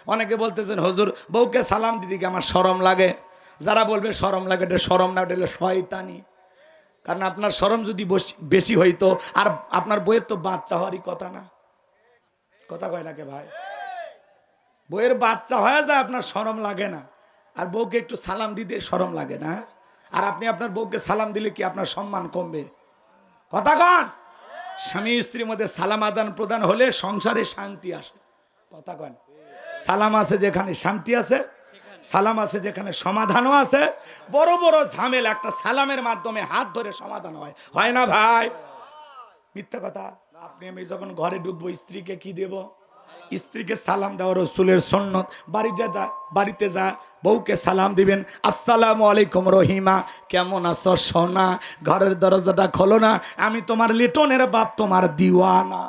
অনেকে বলতেছেন হুজুর বউকে সালাম দিতে কি আমার শরম লাগে। যারা বলবে শরম লাগে, এটা শরম না, এটা হলো শয়তানি। কারণ আপনার শরম যদি বেশি হইতো, আর আপনার বইয়ের তো বাচ্চা হওয়ারই কথা না, কথা কয় নাকি ভাই? বইয়ের বাচ্চা হয়ে যায়, আপনার শরম লাগে না, আর বউকে একটু সালাম দিতে শরম লাগে না। আর আপনি আপনার বউকে সালাম দিলে কি আপনার সম্মান কমবে? কথা কন। স্বামী স্ত্রীর মধ্যে সালাম আদান প্রদান হলে সংসারে শান্তি আসে। কথা কন। সালাম আছে যেখানে শান্তি আছে, সালাম আছে যেখানে সমাধানও আছে। বড় বড় ঝামেলা একটা সালামের মাধ্যমে হাত ধরে সমাধান হয়, হয় না ভাই? মিথ্যা কথা। আপনি আমি যখন ঘরে ঢুকবো, স্ত্রীকে কি দেব? স্ত্রীকে সালাম দেওয়া রাসূলের সুন্নাত। বাড়িতে যা বউকে সালাম দিবেন, আসসালামু আলাইকুম রহিমা, কেমন আছো সোনা, ঘরের দরজাটা খোলো না, আমি তোমার লিটনের বাপ, তোমার দিওয়ানা।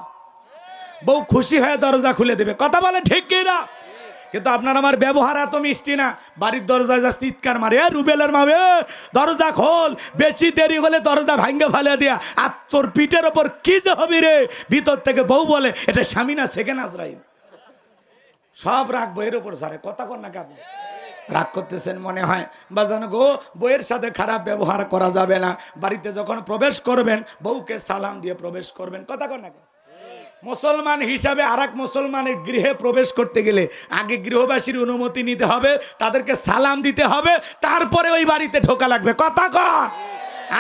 বউ খুশি হয়ে দরজা খুলে দেবে। কথা বলে ঠিক কি না? কিন্তু আপনার আমার ব্যবহার এত মিষ্টি না। বাড়ির দরজায় যা চিৎকার মারে, রুবেলের মাবে দরজা খোল, বেশি দেরি হলে দরজা ভাঙ্গে ফেলে দিয়া, আর তোর পিঠের ওপর কি যে হবি রে। ভিতর থেকে বউ বলে, এটা স্বামী না সেকেন্ড আজরাইল। সব রাগ বইয়ের ওপর সারে। কথা কর না আপনি রাগ করতেছেন মনে হয়। বাজান গো, বইয়ের সাথে খারাপ ব্যবহার করা যাবে না। বাড়িতে যখন প্রবেশ করবেন, বউকে সালাম দিয়ে প্রবেশ করবেন। কথা কর না। মুসলমান হিসাবে আর এক মুসলমানের গৃহে প্রবেশ করতে গেলে আগে গৃহবাসীর অনুমতি নিতে হবে, তাদেরকে সালাম দিতে হবে, তারপরে ওই বাড়িতে ঢোকা লাগবে। কথা কন।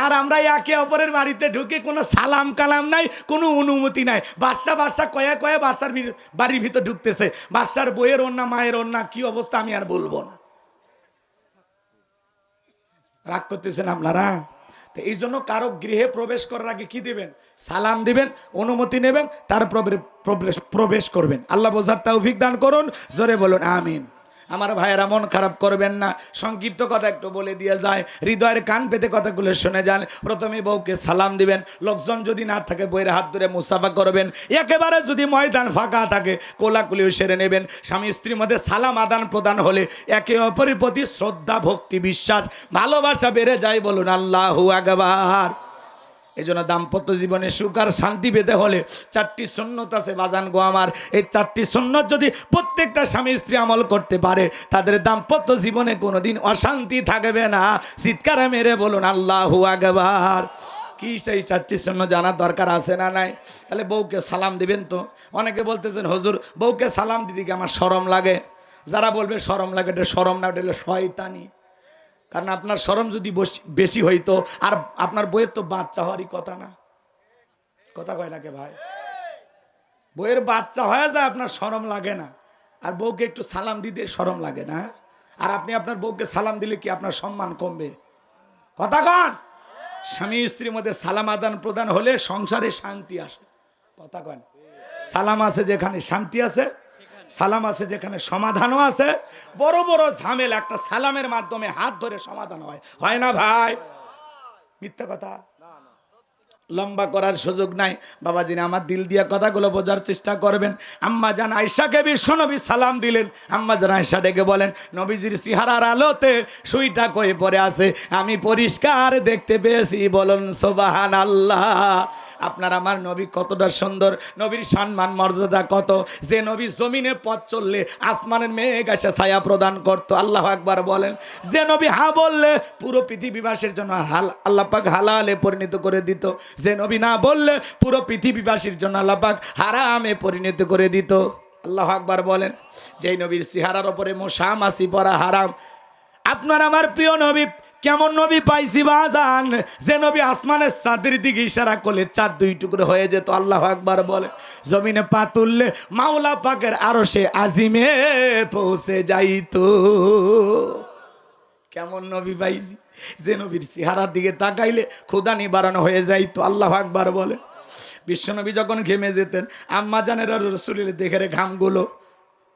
আর আমরা একে অপরের বাড়িতে ঢুকে কোনো সালাম কালাম নাই, কোনো অনুমতি নাই। বাদশা কয়া বাদশার বাড়ির ভিতর ঢুকতেছে, বাদশার বইয়ের ওন্না, মায়ের ওন্না, কি অবস্থা আমি আর বলবো না। রাগ করতেছেন আপনারা? তো এই জন্য কারো গৃহে প্রবেশ করার আগে কি দিবেন? সালাম দিবেন, অনুমতি নেবেন, তারপরে প্রবেশ করবেন। আল্লাহ বোঝার তৌফিক দান করুন। জোরে বলুন আমিন। আমার ভাইয়েরা মন খারাপ করবেন না, সংক্ষিপ্ত কথা একটু বলে দিয়ে যায়, হৃদয়ের কান পেতে কথাগুলো শুনে যান। প্রথমে বউকে সালাম দিবেন, লোকজন যদি না থাকে বইয়ের হাত ধরে মুসাফা করবেন। একেবারে যদি ময়দান ফাঁকা থাকে কোলাকুলিও সেরে নেবেন। স্বামী স্ত্রীর মধ্যে সালাম আদান প্রদান হলে একে অপরের প্রতি শ্রদ্ধা, ভক্তি, বিশ্বাস, ভালোবাসা বেড়ে যায়। বলুন আল্লাহু আকবার। এই জন্য দাম্পত্য জীবনে সুখ আর শান্তি পেতে হলে 4টি সুন্নত আছে বাজান গো আমার। এই 4টি সুন্নত যদি প্রত্যেকটা স্বামী স্ত্রী আমল করতে পারে, তাদের দাম্পত্য জীবনে কোনোদিন অশান্তি থাকবে না। চিৎকারে মেরে বলুন আল্লাহু আকবার। কি সেই 4টি সুন্নত জানার দরকার আছে না নাই? তাহলে বউকে সালাম দিবেন তো। অনেকে বলতেছেন হুজুর বউকে সালাম দিতে কি আমার শরম লাগে। যারা বলবে শরম লাগে, এটা শরম না, এটা হলো শয়তানি। কারণ আপনার শরম যদি বেশি হইতো, আর আপনার বইয়ের তো বাচ্চা হওয়ারই কথা না, কথা কয় নাকি ভাই? বইয়ের বাচ্চা হয়ে যায়, আপনার শরম লাগে না, আর বউকে একটু সালাম দিতে শরম লাগে না। আর আপনি আপনার বউকে সালাম দিলে কি আপনার সম্মান কমবে? কথা কন। স্বামী স্ত্রীর মধ্যে সালাম আদান প্রদান হলে সংসারে শান্তি আসে। কথা কন। সালাম আছে যেখানে শান্তি আছে, সালাম আছে যেখানে সমাধানও আছে। বড় বড় ঝামেলা একটা সালামের মাধ্যমে হাত ধরে সমাধান হয়, হয় না ভাই? মিথ্যা কথা। লম্বা করার সুযোগ নাই বাবাজি, আমার দিল দিয়া কথাগুলো বোঝার চেষ্টা করবেন। আম্মা জান আয়েশাকে বিশ্বনবী সালাম দিলেন। আম্মা জান আয়েশা ডেকে বলেন, নবীজির চেহারার আলোতে সুইটা কয়ে পড়ে আছে, আমি পরিষ্কার দেখতে পেয়েছি। বলুন সুবহানাল্লাহ। আপনার আমার নবী কতটা সুন্দর, নবীর সম্মান মর্যাদা কত, যে নবী জমিনে পথ চললে আসমানের মেঘ এসে ছায়া প্রদান করত। আল্লাহু আকবার বলেন। যে নবী হা বললে পুরো পৃথিবীবাসীর জন্য আল্লাহ পাক হালালে পরিণত করে দিত। যে নবী না বললে পুরো পৃথিবীবাসীর জন্য আল্লাহ পাক হারামে পরিণত করে দিত। আল্লাহু আকবার বলেন। যেই নবীর চেহারার ওপরে মশা মাছি পড়া হারাম। আপনার আমার প্রিয় নবী কেমন নবী পাইছি বাজান, যে নবী আসমানের চাঁদের দিকে ইশারা করলে চাঁদ 2 টুকরো হয়ে যেত। আল্লাহু আকবার বলে। জমিনে পা তুললে মাওলা পাকের আরশে আজিমে পৌঁছে যাইতো। কেমন নবী পাইছি, যে নবীর চেহারার দিকে তাকাইলে ক্ষুধা নিবারণ হয়ে যাইতো। আল্লাহু আকবার বলে। বিশ্বনবী যখন ঘেমে যেতেন, আম্মা জানেরা রাসূলের দেহের ঘামগুলো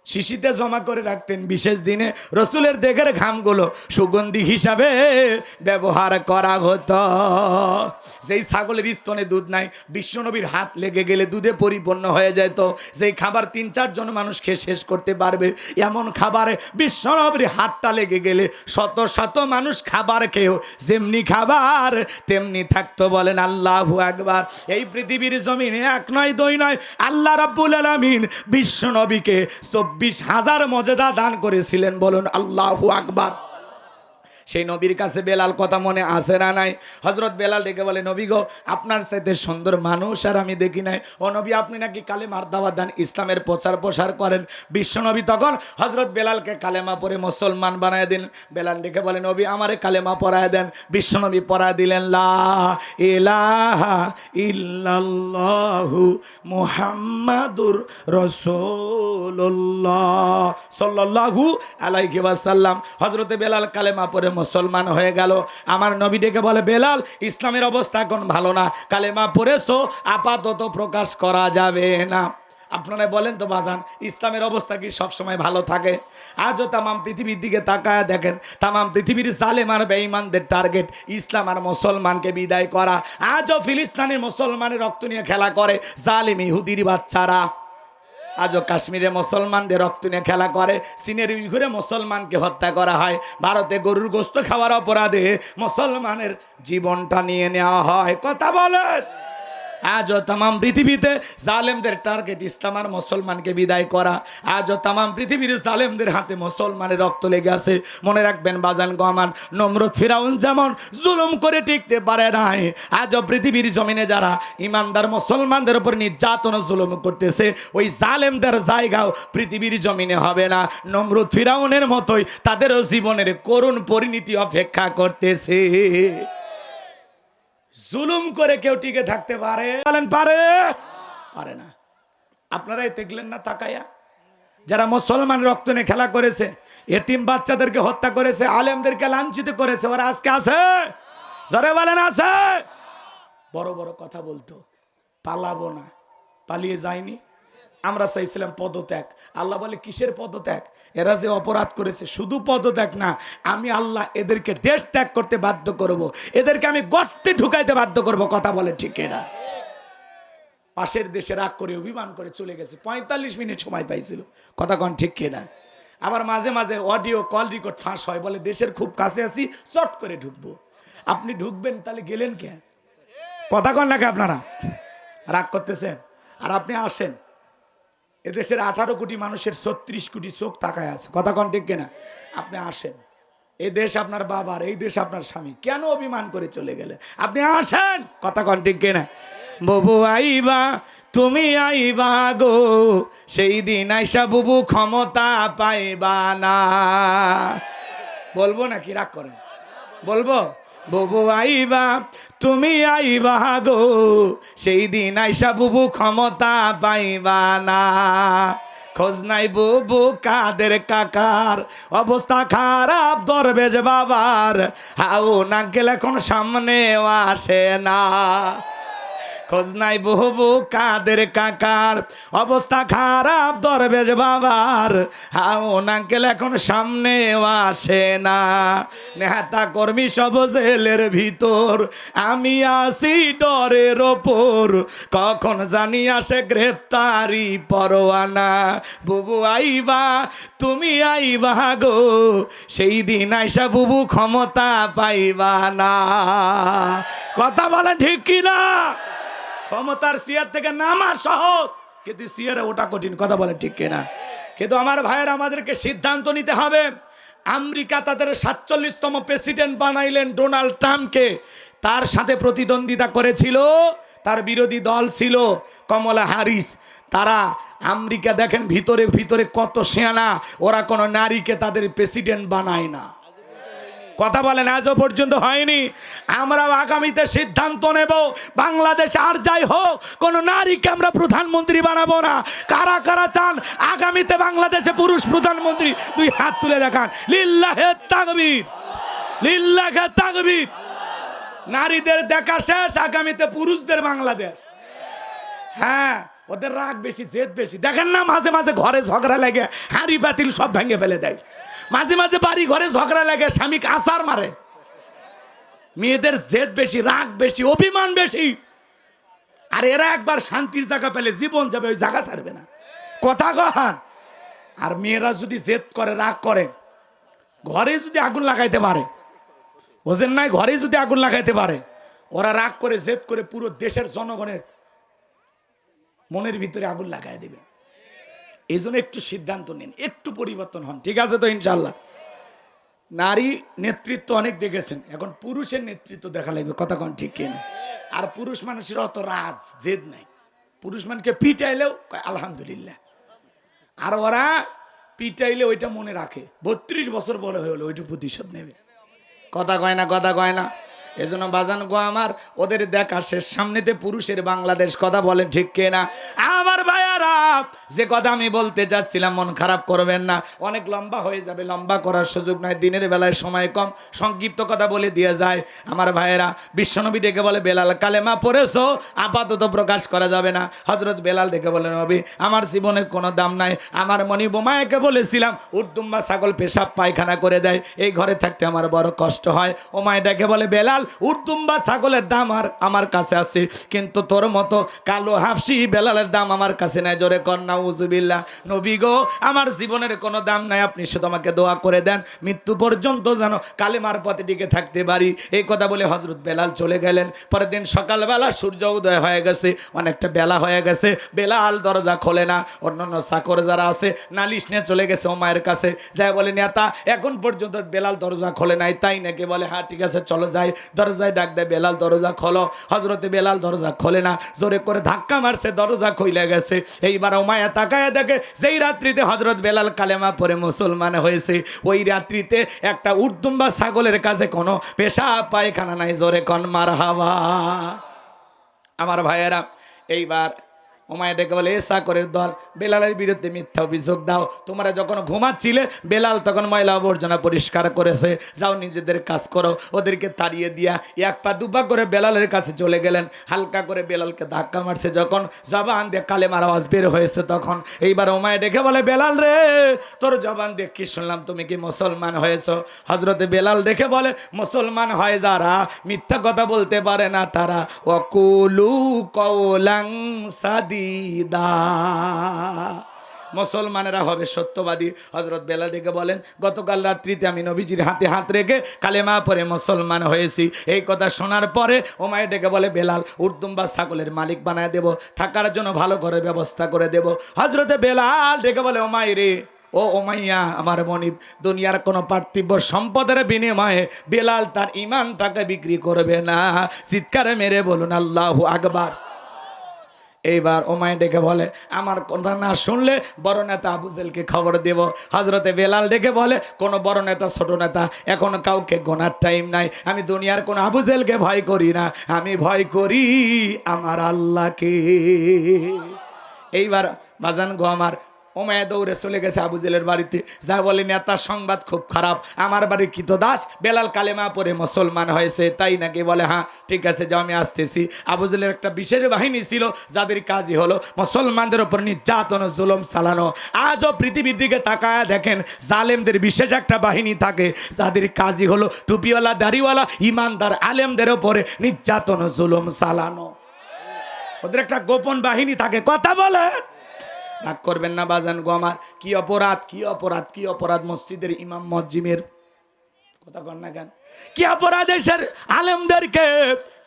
শিশিতে জমা করে রাখতেন। বিশেষ দিনে রসুলের দেহের ঘামগুলো সুগন্ধি হিসাবে ব্যবহার করা হতো। যেই ছাগলের স্তনে দুধ নাই, বিশ্বনবীর হাত লেগে গেলে দুধে পরিপূর্ণ হয়ে যেত। যেই খাবার 3-4 জন মানুষ খেয়ে শেষ করতে পারবে, এমন খাবারে বিশ্বনবীর হাতটা লেগে গেলে শত শত মানুষ খাবার খেয়েও যেমনি খাবার তেমনি থাকতো। বলেন আল্লাহু আকবার। এই পৃথিবীর জমিনে 1 নয় 2 নয়, আল্লাহ রাব্বুল আলামিন বিশ্বনবীকে 24 20,000 মর্যাদা দান করেছিলেন, বলুন আল্লাহু আকবার। সেই নবীর কাছে বেলাল কথা মনে আসে না নাই? হযরত বেলাল ডেকে বলে, নবী গো, আপনার চাইতে সুন্দর মানুষ আর আমি দেখি নাই। ও নবী, আপনি নাকি কালেমার দাওয়াত দেন, ইসলামের প্রচার করেন। বিশ্ব নবী তখন হযরত বেলালকে কালেমা পড়ে মুসলমান বানায় দিন। বেলাল ডেকে বলে, নবী আমারে কালেমা পড়ায় দেন। বিশ্ব নবী পড়ায় দিলেন, লা ইলাহা ইল্লাল্লাহু মুহাম্মাদুর রাসূলুল্লাহ সাল্লাল্লাহু আলাইহি ওয়াসাল্লাম। হযরতে বেলাল কালেমা পড়ে মুসলমান হয়ে গেল। আমার নবী ডেকে বলে, বেলাল ইসলামের অবস্থা এখন ভালো না, কালেমা পড়েছো, আপাতত প্রকাশ করা যাবে না। আপনারা বলেন তো বাজান, ইসলামের অবস্থা কি সবসময় ভালো থাকে? আজও তামাম পৃথিবীর দিকে তাকায় দেখেন, তামাম পৃথিবীর জালেম আর বেঈমানদের টার্গেট ইসলাম আর মুসলমানকে বিদায় করা। আজও ফিলিস্তিনের মুসলমানের রক্ত নিয়ে খেলা করে জালেম ইহুদির বাচ্চারা। আজও কাশ্মীরে মুসলমানদের রক্ত নিয়ে খেলা করে, চীনের উইঘুরে মুসলমানকে হত্যা করা হয়, ভারতে গরুর গোশত খাওয়ার অপরাধে মুসলমানের জীবনটা নিয়ে নেওয়া হয়। কথা বলেন। আজও তামাম পৃথিবীতে জালেমদের টার্গেট ইসলাম আর মুসলমানকে বিদায় করা। আজও তামাম পৃথিবীর জালেমদের হাতে মুসলমানের রক্ত লেগে আছে। মনে রাখবেন বাজান গো আমার, নমরুদ ফিরাউন যেমন জুলুম করে টিকতে পারে নাই, আজও পৃথিবীর জমিনে যারা ইমানদার মুসলমানদের উপর নির্যাতন জুলুম করতেছে, ওই জালেমদের জায়গাও পৃথিবীর জমিনে হবে না। নমরুদ ফিরাউনের মতোই তাদেরও জীবনের করুণ পরিণতি অপেক্ষা করতেছে। জুলুম করে কেউ টিকে থাকতে পারে? বলেন পারে? পারে না। আপনারাই দেখলেন না তাকায়া, যারা মুসলমান রক্ত নিয়ে খেলা করেছে, এতিম বাচ্চাদেরকে হত্যা করেছে, আলেমদেরকে লাঞ্ছিত করেছে, ওরা আজকে আছে? জোরে বলেন আছে? বড় বড় কথা বলতো, পালাবো না, পালিয়ে যায়নি। আমরা চাইছিলাম পদত্যাগ। আল্লাহ বলে, কিসের পদত্যাগ? এরা যে অপরাধ করেছে, শুধু পদত্যাগ না, আমি আল্লাহ এদেরকে দেশ ত্যাগ করতে বাধ্য করব, এদেরকে আমি গর্তে ঢুকাইতে বাধ্য করব। কথা বলে ঠিক না? পাশের দেশে রাগ করে অভিমান করে চলে গেছে, 45 মিনিট সময় পাইছিল। কথা কন ঠিক না? আবার মাঝে মাঝে অডিও কল রেকর্ড ফাঁস হয়, বলে দেশের খুব কাছে আছি, চট করে ঢুকবো। আপনি ঢুকবেন, তাহলে গেলেন কে? কথা কন নাকি আপনারা? রাগ করতেছেন? আর আপনি আসেন, এদেশের 18 কোটি মানুষের 36 কোটি চোখ তাকায় আছে। কথা কন ঠিক কিনা? আপনি আসেন, এই দেশ আপনার বাবার, এই দেশ আপনার স্বামী, কেন অভিমান করে চলে গেলে? আপনি আসেন। কথা কন ঠিক কিনা? বুবু আইবা, তুমি আইবা গো, সেই দিন আইসা বুবু ক্ষমতা পাইবা না। বলবো নাকি রাগ করেন? বলবো? বুবু আইবা, তুমি আইবা গো, সেই দিন আইসা বুবু ক্ষমতা পাইবা না। খোঁজ নাই বুবু কাদের কাকার, অবস্থা খারাপ দরবেশ বাবার, হাউ না গেলে এখন সামনেও আসে না। খোঁজ নাই বুবু কাদের কাকার, অবস্থা খারাপ দরবেশ বাবার, হাউ নাঙ্কেল এখন সামনে আসে না। নেতা কর্মী সব জেলের ভিতর, আমি আসি ডরের ওপর, কখন জানি আসে গ্রেফতারি পরোয়ানা। বুবু আইবা, তুমি আইবা গো, সেই দিন আইসা বুবু ক্ষমতা পাইবা না। কথা বলে ঠিক কিনা? ক্ষমতার চেয়ার থেকে নামা সহজ, কিন্তু চেয়ারে ওটা কঠিন। কথা বলে ঠিক কিনা? কিন্তু আমার ভাইয়ের, আমাদেরকে সিদ্ধান্ত নিতে হবে। আমেরিকা তাদের 47তম প্রেসিডেন্ট বানাইলেন ডোনাল্ড ট্রাম্পকে, তার সাথে প্রতিদ্বন্দ্বিতা করেছিল, তার বিরোধী দল ছিল কমলা হ্যারিস। তারা আমেরিকা দেখেন ভিতরে ভিতরে কত সেনা, ওরা কোনো নারীকে তাদের প্রেসিডেন্ট বানায় না। কথা বলেন, আজও পর্যন্ত হয়নি। আমরাও আগামীতে সিদ্ধান্ত নেব, বাংলাদেশ আর যাই হোক, কোন নারীকে আমরা প্রধানমন্ত্রী বানাবো না। কারা কারা চান আগামীতে বাংলাদেশে পুরুষ প্রধানমন্ত্রী? 2 হাত তুলে দেখান। লিল্লাহে তাকবীর, লিল্লাহে তাকবীর। নারীদের দেখা শেষ, আগামীতে পুরুষদের বাংলাদেশ। হ্যাঁ, ওদের রাগ বেশি, জেদ বেশি। দেখেন না, মাঝে মাঝে ঘরে ঝগড়া লাগে, হাঁড়ি বাতিল সব ভেঙে ফেলে দেয়। মাঝে মাঝে বাড়ি ঘরে ঝগড়া লাগে, স্বামীকে আছাড় মারে। মেয়েদের জেদ বেশি, রাগ বেশি, অভিমান বেশি। আর এরা একবার শান্তির জায়গা পেলে জীবন যাবে, ওই জায়গা ছাড়বে না। কথা কহান। আর মেয়েরা যদি জেদ করে, রাগ করে, ঘরে যদি আগুন লাগাইতে পারে, বোঝেন নাই, ঘরে যদি আগুন লাগাইতে পারে, ওরা রাগ করে জেদ করে পুরো দেশের জনগণের মনের ভিতরে আগুন লাগাই দেবে। এই জন্য একটু সিদ্ধান্ত নিন, একটু পরিবর্তন হন, ঠিক আছে তো ইনশাল্লাহ। নারী নেতৃত্ব অনেক দেখেছেন, এখন পুরুষের নেতৃত্ব দেখা লাগবে, কথা কোন ঠিক কিনা? আর পুরুষ মানুষের অত রাজ জেদ নাই, পুরুষ মানুষকে পিটাইলেও কয় আলহামদুলিল্লাহ, আর ওরা পিটাইলে ওইটা মনে রাখে, 32 বছর বলে হয়ে হলো ওইটা প্রতিশোধ নেবে, কথা কয় না, কথা কয় না। এজন্য বাজান গো আমার, ওদের দেখা শেষ, সামনেতে পুরুষের বাংলাদেশ, কথা বলেন ঠিক কিনা? আমার ভাইয়ারা, যে কথা আমি বলতে যাচ্ছিলাম মন খারাপ করবেন না, অনেক লম্বা হয়ে যাবে, লম্বা করার সুযোগ নাই, দিনের বেলায় সময় কম, সংক্ষিপ্ত কথা বলে দিয়ে যায়। আমার ভাইয়েরা, বিশ্বনবী ডেকে বলে বেলাল কালেমা পড়েছো, আপাতত প্রকাশ করা যাবে না। হযরত বেলাল ডেকে বলে নবী আমার জীবনের কোনো দাম নাই, আমার মনি বোমায়কে বলেছিলাম উর্দুম্বা ছাগল পেশাব পায়খানা করে দেয়, এই ঘরে থাকতে আমার বড় কষ্ট হয়। ওমায় ডেকে বলে বেলাল উর্দুম্বা ছাগলের দাম আমার কাছে আছে, কিন্তু তোর মতো কালো হাফসি বেলালের দাম আমার কাছে নাই, জোরে কর নাউজুবিল্লাহ। নবী গো আমার জীবনের কোনো দাম নাই, আপনি শুধু আমাকে দোয়া করে দেন মৃত্যু পর্যন্ত যেন কালেমার পথে টিকে থাকতে পারি। এই কথা বলে হযরত বেলাল চলে গেলেন। পরের দিন সকালবেলা সূর্য উদয় হয়ে গেছে, অনেকটা বেলা হয়ে গেছে, বেলাল দরজা খোলে না। অন্যান্য চাকর যারা আছে নালিশ নিয়ে চলে গেছে ওমায়ের কাছে, যাই বলে নেতা এখন পর্যন্ত বেলাল দরজা খোলে নাই, তাই নাকি? বলে হ্যাঁ ঠিক আছে চলো যাই। দরজায় ডাক দেয় বেলাল দরজা খোলো, হযরতে বেলাল দরজা খোলে না, জোরে করে ধাক্কা মারছে, দরজা খুলে গেছে। এইবার ওমায়া তাকায় দেখে যেই রাত্রিতে হযরত বেলাল কালেমা পড়ে মুসলমান হয়েছে, ওই রাত্রিতে একটা উর্দুম্বা ছাগলের কাছে কোনো পেশাব পায়খানা নাই, জোরে কন মারহাবা। আমার ভাইয়েরা, এইবার ওমায় ডেকে বলে এ চাকরের দল, বেলালের বিরুদ্ধে মিথ্যা অভিযোগ দাও, তোমরা যখন ঘুমাচ্ছিলে বেলাল তখন ময়লা আবর্জনা পরিষ্কার করেছে, যাও নিজেদের কাজ করো। ওদেরকে তাড়িয়ে দিয়া এক পা দুপা করে বেলালের কাছে চলে গেলেন, হালকা করে বেলালকে ধাক্কা মারছে, যখন জবান দিয়ে কালেমার আওয়াজ বের হয়েছে তখন এইবার ওমায় ডেকে বলে বেলাল রে তোর জবান দিয়ে কি শুনলাম, তুমি কি মুসলমান হয়েছো? হযরতে বেলাল দেখে বলে মুসলমান হয় যারা মিথ্যা কথা বলতে পারে না তারা, ওয়াকুলু কওলাং সাদি মুসলমানেরা হবে সত্যবাদী। হযরত বেলাল ডেকে বলেন গতকাল রাত্রিতে আমি নবীজির হাতে হাত রেখে কালেমা পড়ে মুসলমান হয়েছি। এই কথা শোনার পরে ওমায় ডেকে বলে বেলাল উর্দুম্বা ছাগলের মালিক বানায় দেব, থাকার জন্য ভালো করে ব্যবস্থা করে দেব। হযরতে বেলাল ডেকে বলে ওমাই রে, ও ওমাইয়া আমার মনিব, দুনিয়ার কোনো পার্থিব সম্পদের বিনিময়ে বেলাল তার ইমানটাকে বিক্রি করবে না। চিৎকারে মেরে বলুন আল্লাহু আকবার। এইবার ওমায় ডেকে বলে আমার কথা না শুনলে বড় নেতা আবু জেলকে খবর দেব। হযরতে বেলাল ডেকে বলে কোন বড় নেতা ছোট নেতা এখন কাউকে গোনার টাইম নাই, আমি দুনিয়ার কোন আবু জেলকে ভয় করি না, আমি ভয় করি আমার আল্লাহকে। এইবার বাজান গো আমার, ওমায়া দৌড়ে চলে গেছে আবু জেলের বাড়িতে, যা বলে নেতার সংবাদ খুব খারাপ, আমার বাড়ির কৃতদাস বেলাল কালেমা পড়ে মুসলমান হয়েছে, তাই নাকি? বলে হ্যাঁ ঠিক আছে যাও আমি আসতেছি। আবু জেলের একটা বিশেষ বাহিনী ছিল যাদের কাজই হলো মুসলমানদের উপর নির্যাতন জুলুম চালানো। আজও পৃথিবীর দিকে তাকায় দেখেন জালেমদের বিশেষ একটা বাহিনী থাকে যাদের কাজই হলো টুপিওয়ালা দাড়িওয়ালা ইমানদার আলেমদের উপরে নির্যাতন জুলুম চালানো। ওদের একটা গোপন বাহিনী থাকে, কথা বলেন। রাগ করবেন না বাজান গো আমার, কি অপরাধ কি অপরাধ কি অপরাধ মসজিদের ইমাম মজ্জিমের, কথা কন না কেন? কি অপরাধ এসের আলেমদেরকে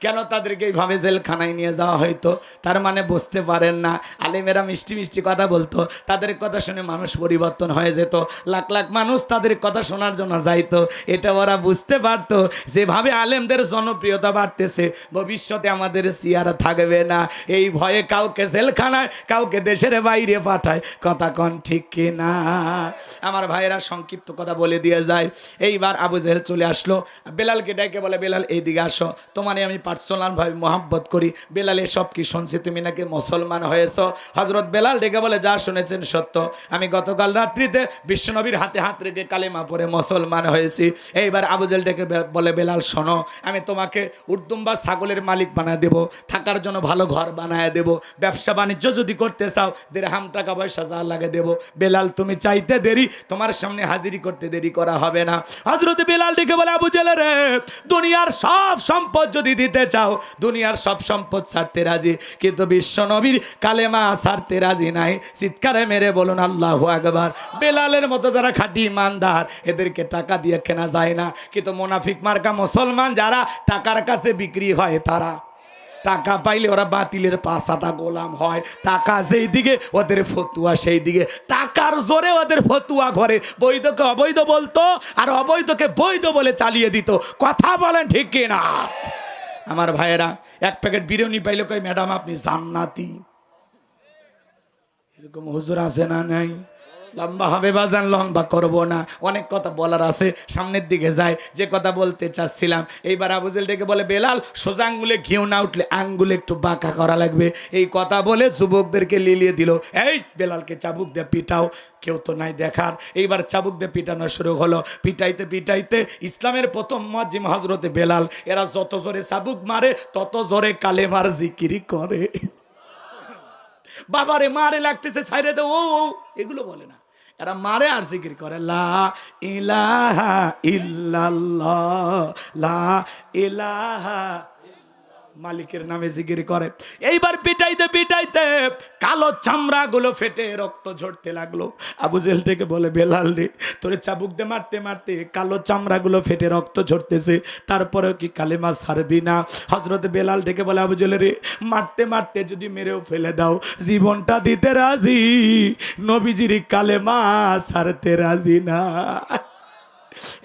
কেন তাদেরকে এইভাবে জেলখানায় নিয়ে যাওয়া হয়তো? তার মানে বুঝতে পারেন না, আলেমেরা মিষ্টি মিষ্টি কথা বলতো, তাদের কথা শুনে মানুষ পরিবর্তন হয়ে যেত, লাখ লাখ মানুষ তাদের কথা শোনার জন্য যাইতো। এটা ওরা বুঝতে পারতো যেভাবে আলেমদের জনপ্রিয়তা বাড়তেছে ভবিষ্যতে আমাদের চেয়ারা থাকবে না, এই ভয়ে কাউকে জেলখানায় কাউকে দেশের বাইরে পাঠায়, কথা কন ঠিক কি না? আমার ভাইয়েরা সংক্ষিপ্ত কথা বলে দিয়ে যায়। এইবার আবু জেহেল চলে আসলো, বেলালকে ডেকে বলে বেলাল এইদিকে আসো, তোমার আমি পার্সোনাল ভাবে মোহাব্বত করি। বেলাল এসব কি শুনছি, তুমি নাকি মুসলমান হয়েছো? হযরত বেলাল ডেকে বলে যা শুনেছেন সত্য, আমি গতকাল রাত্রিতে বিশ্বনবীর হাতে হাত রেখে কালেমা পড়ে মুসলমান হয়েছি। এইবার আবু জেহেল ডেকে বলে বেলাল শোনো, আমি তোমাকে উর্দুম্বা ছাগলের মালিক বানায় দেব, থাকার জন্য ভালো ঘর বানায় দেব, ব্যবসা বাণিজ্য যদি করতে চাও দিরহাম টাকা পয়সা যা লাগে দেব। বেলাল তুমি চাইতে দেরি, তোমার সামনে হাজিরি করতে দেরি করা হবে না। হযরত বেলাল ডেকে বলে আবু জেহেল রে, দুনিয়ার সব সম্পদ যদি দিতে চাও দুনিয়ার সব সম্পদ ছাড়তে রাজি, কিন্তু বিশ্ব নবীর কালেমা ছাড়তে রাজি নাই। চিৎকারে মেরে বলুন আল্লাহু আকবার। বেলালের মতো যারা খাঁটি ইমানদার এদেরকে টাকা দিয়ে কেনা যায় না, কিন্তু মুনাফিক মার্কা মুসলমান যারা টাকার কাছে বিক্রি হয় তারা, টাকা পাইলে ওরা বাতিলের পাশাটা গোলাম হয়, টাকা যেই দিকে ওদের ফতুয়া সেই দিকে, টাকার জোরে ওদের ফতুয়া ঘরে বৈধকে অবৈধ বলতো আর অবৈধকে বৈধ বলে চালিয়ে দিত। কথা বলেন ঠিক কিনা? আমার ভাইয়েরা, এক প্যাকেট বিরিয়ানি পাইলে কই ম্যাডাম আপনি জান্নাতি। এরকম হুজুর আছে না নাই? লম্বা হবে বাজান, লম্বা করব না, অনেক কথা বলার আছে, সামনের দিকে যায়। যে কথা বলতে চাচ্ছিলাম, এইবার আবু জেহেল ডেকে বলে, বেলাল সোজা আঙ্গুলে ঘিউ না উঠলে আঙ্গুলে একটু বাঁকা করা লাগবে। এই কথা বলে যুবকদেরকে লিলিয়ে দিল, এই বেলালকে চাবুক দিয়ে পিটাও। কেউ তো নাই দেখার, এইবার চাবুক দিয়ে পিটানো শুরু হলো। পিটাইতে পিটাইতে ইসলামের প্রথম মুয়াজ্জিন হযরতে বেলাল, এরা যত জোরে চাবুক মারে তত জোরে কালেমার জিকিরি করে। বাবারে মারে লাগতেছে, ছাইরে দে, ও এগুলো বলে না, এরা মারে আর জিকির করে, লা ইলাহা ইল্লাল্লাহ, লা ইলাহা, মালিকের নামে জিকির করে। এইবার পিটাইতে পিটাইতে কালো চামড়া গুলো ফেটে রক্ত ঝরতে লাগলো। আবু জেহেল থেকে বলে, বেলাল রে, তোরে চাবুক দিয়ে মারতে মারতে কালো চামড়া গুলো ফেটে রক্ত ঝরতেছে, তারপরেও কি কালেমা ছাড়বি না? হযরত বেলাল থেকে বলে, আবু জেহেল রে, মারতে মারতে যদি মেরেও ফেলে দাও, জীবনটা দিতে রাজি, নবীজির কালেমা ছাড়তে রাজি না।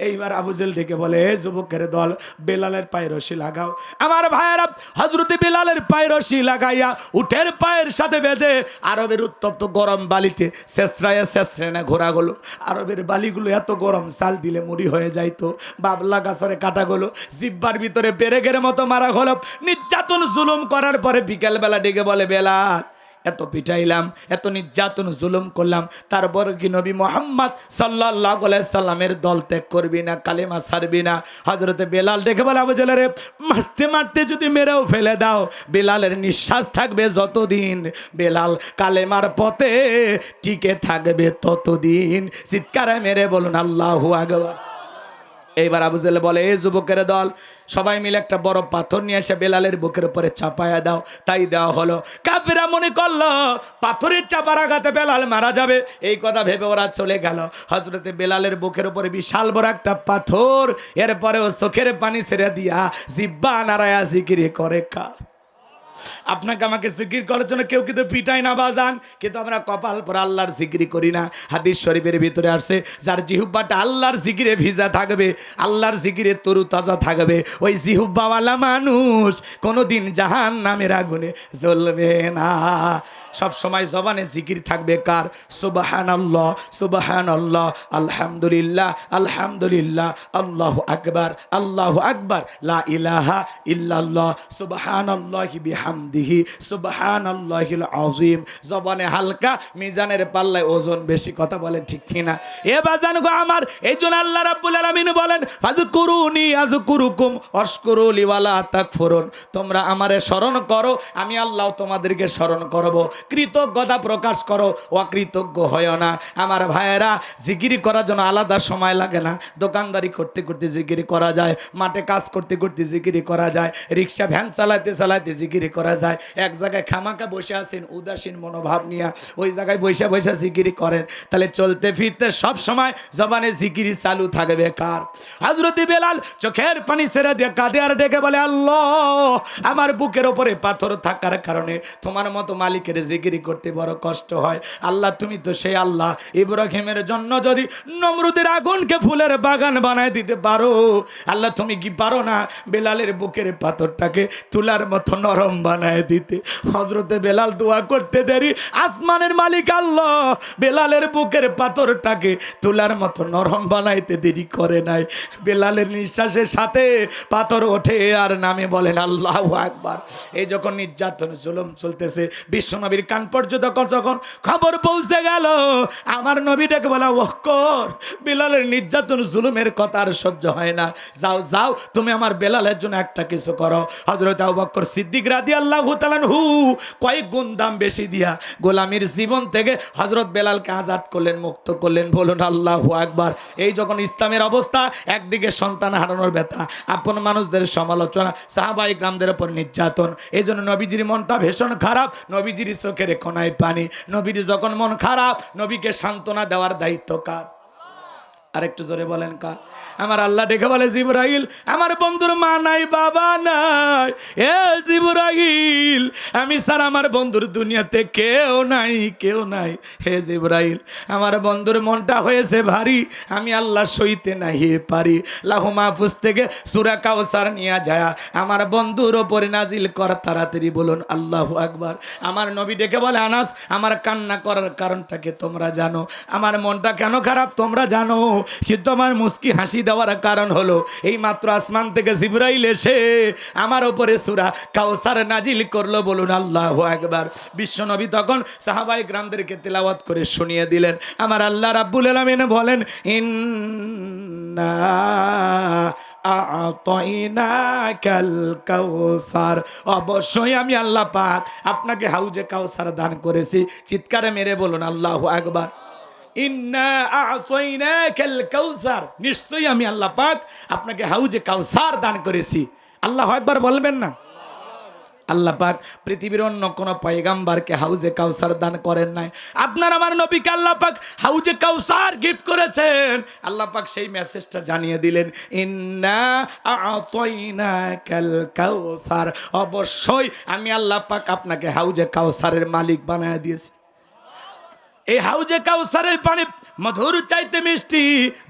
এইবার আবু জেহেল ডেকে বলে, হে যুবকের দল, বেলালের পায়ে রশি লাগাও। আমার ভাইয়েরা, হযরতে বেলালের পায়ে রশি লাগাইয়া উটের পায়ের সাথে বেঁধে আরবের উত্তপ্ত গরম বালিতে শেষরায় শেষরেনে ঘোরাগুলো। আরবের বালিগুলো এত গরম, চাল দিলে মুড়ি হয়ে যাইতো। বাবলা গাছারে কাটাগুলো জিব্বার ভিতরে পেরেকের মতো মারা হলো। নির্যাতন জুলুম করার পরে বিকেলবেলা ডেকে বলে, বেলাল এত পিটাইলাম, এত নির্যাতন জুলুম করলাম, তারপর কি নবী মুহাম্মদ সাল্লাল্লাহু আলাইহি সাল্লামের দল ত্যাগ করবি না, কালেমা ছাড়বি না? হযরতে বেলাল দেখে বলে, আবু জেহেল রে, মারতে মারতে যদি মেরেও ফেলে দাও, বেলালের নিঃশ্বাস থাকবে যতদিন, বেলাল কালেমার পথে টিকে থাকবে ততদিন। চিৎকারে মেরে বলুন আল্লাহু আকবার। এইবার আবু জেহেল বলে, এই যুবকের দল, সবাই মিলে একটা বড় পাথর নিয়ে এসে বেলালের বুকের উপরে চাপায়া দাও। তাই দেওয়া হলো। কাফেররা মনে করলো পাথরের চাপার আঘাতে বেলাল মারা যাবে, এই কথা ভেবে ওরা চলে গেল। হযরতে বেলালের বুকের উপরে বিশাল বড় একটা পাথর, এরপরেও চোখের পানি ছেড়ে দিয়া জিব্বা নাড়ায়া জিকির করে। আপনাকে আমাকে জিকির করার জন্য কেউ কিন্তু পিটাই না বাজান, কিন্তু আমরা কপাল পর আল্লাহর জিকিরি করি না। হাদিস শরীফের ভিতরে আসছে, যার জিহুব্বাটা আল্লাহর জিকিরে ভিজা থাকবে, আল্লাহর জিকিরে তরু তাজা থাকবে, ওই জিহুব্বাওয়ালা মানুষ কোনোদিন জাহান্নামের আগুনে জ্বলবে না। সব সময় জবানে জিকির থাকবে কার? সুবহানাল্লাহ, সুবহানাল্লাহ, আলহামদুলিল্লাহ, আলহামদুলিল্লাহ, আল্লাহু আকবার, আল্লাহু আকবার, লা ইলাহা ইল্লাল্লাহ, সুবহানাল্লাহি বিহামদিহি, সুবহানাল্লাহিল আযীম। জবানে হালকা, মিজানের পাল্লায় ওজন বেশি। কথা বলেন ঠিক কিনা? এ বাজান গো আমার, এইজন্য আল্লাহ রাব্বুল আলামিন বলেন, ফাযকুরুনি আযকুরুকুম ওয়াশকুরুলি ওয়ালা তাকফুরুন। তোমরা আমারে স্মরণ করো, আমি আল্লাহ তোমাদেরকে স্মরণ করব। কৃতজ্ঞতা প্রকাশ করো, অকৃতজ্ঞ হয় না। আমার ভাইয়েরা, জিকিরি করার জন্য আলাদা সময় লাগে না। দোকানদারি করতে করতে জিকিরি করা যায়, মাঠে কাজ করতে করতে জিকিরি করা যায়, রিক্সা ভ্যান চালাতে চালাতে জিকিরি করা যায়। এক জায়গায় খামাকা বসে আছেন উদাসীন মনোভাব নিয়ে, ওই জায়গায় বসে বসে জিকিরি করেন, তাহলে চলতে ফিরতে সব সময় জবানে জিকিরি চালু থাকবে কার? হযরত বেলাল চোখের পানি ছেড়ে দিয়ে কাঁদে আর ডেকে বলে, আল্লাহ, আমার বুকের উপরে পাথর থাকার কারণে তোমার মতো মালিকের জিকিরি করতে বড় কষ্ট হয়। আল্লাহ, তুমি তো সেই আল্লাহ, ইব্রাহিমের জন্য যদি নমরুদের আগুনকে ফুলের বাগান বানায় দিতে পারো, আল্লাহ তুমি কি পারো না বেলালের বুকের পাথরটাকে তুলার মতো নরম বানায় দিতে? হযরতে বেলাল দোয়া করতে দেরি, আসমানের মালিক আল্লাহ বেলালের বুকের পাথরটাকে তুলার মতো নরম বানাইতে দেরি করে নাই। বেলালের নিঃশ্বাসের সাথে পাথর ওঠে আর নামে বলেন আল্লাহু আকবার। এই যখন নির্যাতন জুলুম চলতেছে, বিশ্বনবীর কান পর্যন্ত যখন খবর পৌঁছে গেল, আমার নবীটাকে বলা, ওহকর, বেলালের নির্যাতন জুলুমের কথা আর সহ্য হয় না, যাও যাও, তুমি আমার বেলালের জন্য একটা কিছু করো। হযরত আবু বকর সিদ্দিক রাদিয়াল্লাহু তাআলা আনহু কয়েক গুণ দাম বেশি দিয়া গোলামীর জীবন থেকে হযরত বেলালকে আজাদ করলেন, মুক্ত করলেন। বলুন আল্লাহু আকবার। এই যখন ইসলামের অবস্থা, একদিকে সন্তান হারানোর ব্যথা, আপন মানুষদের সমালোচনা, সাহাবায়ে কেরামদের উপর নির্যাতন, এই জন্য নবীজির মনটা ভীষণ খারাপ, নবীজির চোখের কোনায় পানি। নবীর যখন মন খারাপ, নবীকে সান্ত্বনা দেওয়ার দায়িত্ব কার? আর একটু জোরে বলেন কা? আমার আল্লাহ ডেকে বলে জিবরাইল, আমার বন্ধুর মা নাই বাবা নাই, এ জিবরাইল আমি স্যার আমার বন্ধুর দুনিয়াতে কেউ নাই, কেউ নাই। হে জিবরাইল আমার বন্ধুর মনটা হয়েছে ভারী, আমি আল্লাহ সইতে নাই পারি। লাহু মাহফুজ থেকে সূরা কাউসার নিয়ে যায় আমার বন্ধুর ওপরে নাজিল কর তাড়াতাড়ি, বলুন আল্লাহু আকবার। আমার নবী ডেকে বলে আনাস আমার কান্না করার কারণটাকে তোমরা জানো, আমার মনটা কেন খারাপ তোমরা জানো, কিন্তু আমার মুস্কি হাসি দেওয়ার কারণ হলো এই মাত্র আসমান থেকে জিবরাইল এসে আমার উপরে সূরা কাউসার নাজিল করলো, বলুন আল্লাহু আকবার। বিশ্ব নবী তখন সাহাবায়ে কেরামদেরকে তেলাওয়াত করে শুনিয়ে দিলেন। আমার আল্লাহ রাব্বুল আলামিন বলেন ইন্না আ'তাইনাকাল কাউসার, অবশ্যই আমি আল্লাহ পাক আপনাকে হাউজে কাউসার দান করেছি। চিৎকারে মেরে বলুন আল্লাহু আকবার। ইন্না আ'তাইনাকাল কাউসার, নিশ্চয়ই আমি আল্লাহ পাক আপনাকে হাউজে কাউসার দান করেছি। আল্লাহু আকবার বলবেন না? আল্লাহ পাক পৃথিবীর অন্য কোন পয়গাম্বারকে হাউজে কাউসার দান করেন নাই, আপনার আমার নবীকে আল্লাহ পাক হাউজে কাউসার গিফট করেছেন। আল্লাহ পাক সেই মেসেজটা জানিয়ে দিলেন ইন্না আ'তাইনাকাল কাউসার, অবশ্যই আমি আল্লাহ পাক আপনাকে হাউজে কাউসারের মালিক বানায় দিয়েছি। এই হাউজে কাউসারের পানি মধুর চাইতে মিষ্টি,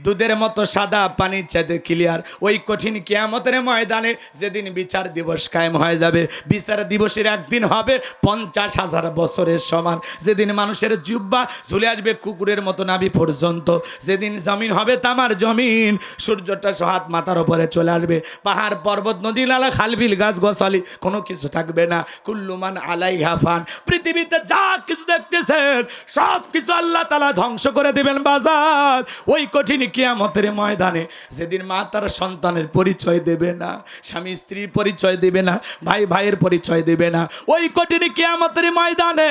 দুধের মতো সাদা, পানির চাইতে ক্লিয়ার। ওই কঠিন কিয়ামতের ময়দানে যেদিন বিচার দিবস কায়েম হয়ে যাবে, বিচার দিবসের একদিন হবে 50,000 বছরের সমান। যেদিন মানুষের জিহ্বা ঝুলে আসবে কুকুরের মতো নাভি পর্যন্ত, যেদিন জমিন হবে তামার জমিন, সূর্যটা হাত মাথার উপরে চলে আসবে, পাহাড় পর্বত নদী নালা খালবিল গাছ গোছালি কোনো কিছু থাকবে না। কুল্লুমান আলাইহা ফান, পৃথিবীতে যা কিছু দেখতেছেন সব কিছু আল্লাহ তাআলা ধ্বংস করে দেবেন বাজার। ওই কঠিন কিয়ামতের ময়দানে যেদিন মা তার সন্তানের পরিচয় দেবে না, স্বামী স্ত্রীর পরিচয় দেবে না, ভাই ভাইয়ের পরিচয় দেবে না, ওই কঠিন কিয়ামতের ময়দানে